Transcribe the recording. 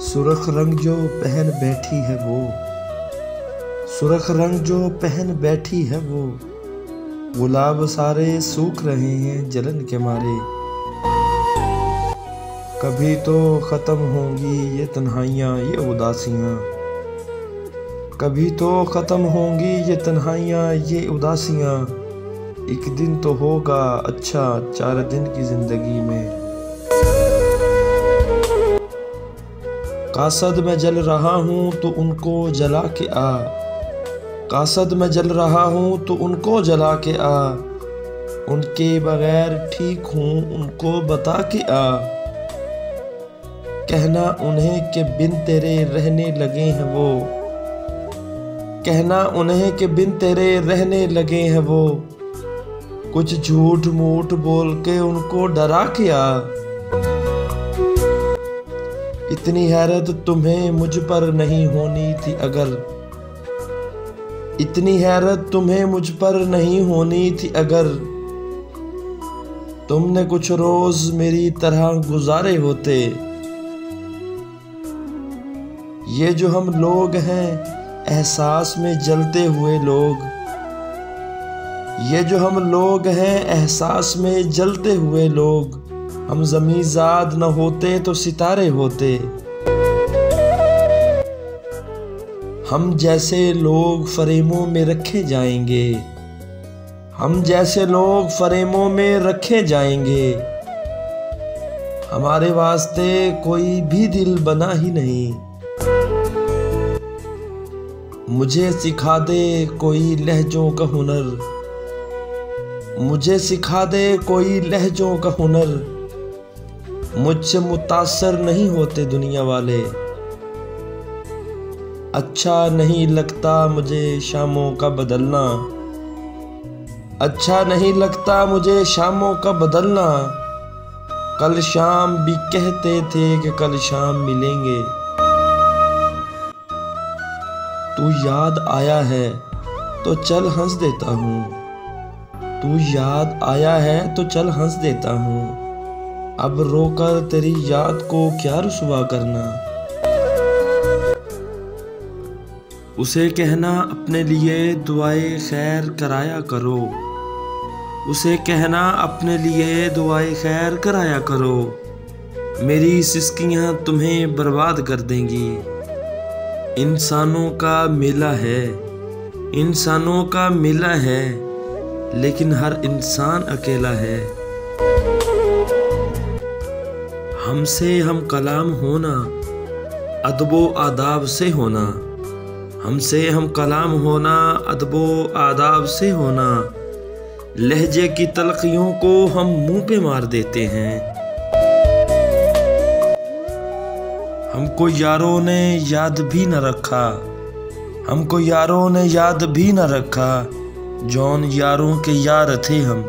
सुर्ख रंग जो पहन बैठी है वो, सुर्ख रंग जो पहन बैठी है वो, गुलाब सारे सूख रहे हैं जलन के मारे। कभी तो ख़त्म होंगी ये तन्हाइयाँ ये उदासियाँ, कभी तो ख़त्म होंगी ये तन्हाइयाँ ये उदासियाँ। एक दिन तो होगा अच्छा 4 दिन की ज़िंदगी में। कासद में जल रहा हूँ तो उनको जला के आ, कासद में जल रहा हूँ तो उनको जला के आ। उनके बगैर ठीक हूँ उनको बता के आ। कहना उन्हें कि बिन तेरे रहने लगे हैं वो, कहना उन्हें कि बिन तेरे रहने लगे हैं वो। कुछ झूठ मूठ बोल के उनको डरा के आ। इतनी हैरत तुम्हें मुझ पर नहीं होनी थी अगर, इतनी हैरत तुम्हें मुझ पर नहीं होनी थी अगर तुमने कुछ रोज मेरी तरह गुजारे होते। ये जो हम लोग हैं एहसास में जलते हुए लोग, ये जो हम लोग हैं एहसास में जलते हुए लोग। हम ज़मीज़ाद न होते तो सितारे होते। हम जैसे लोग फ़रेमों में रखे जाएंगे, हम जैसे लोग फ़रेमों में रखे जाएंगे। हमारे वास्ते कोई भी दिल बना ही नहीं। मुझे सिखा दे कोई लहजों का हुनर, मुझे सिखा दे कोई लहजों का हुनर। मुझसे मुतासर नहीं होते दुनिया वाले। अच्छा नहीं लगता मुझे शामों का बदलना, अच्छा नहीं लगता मुझे शामों का बदलना। कल शाम भी कहते थे कि कल शाम मिलेंगे। तू याद आया है तो चल हंस देता हूँ, तू याद आया है तो चल हंस देता हूँ। अब रोकर तेरी याद को क्या रुसवा करना। उसे कहना अपने लिए दुआए खैर कराया करो, उसे कहना अपने लिए दुआए खैर कराया करो। मेरी सिसकियाँ तुम्हें बर्बाद कर देंगी। इंसानों का मेला है, इंसानों का मेला है, लेकिन हर इंसान अकेला है। हमसे हम कलाम होना अदबो आदाब से होना, हमसे हम कलाम होना अदबो आदाब से होना। लहजे की तलखियों को हम मुंह पे मार देते हैं। हमको यारों ने याद भी न रखा, हमको यारों ने याद भी न रखा। जौन यारों के यार थे हम।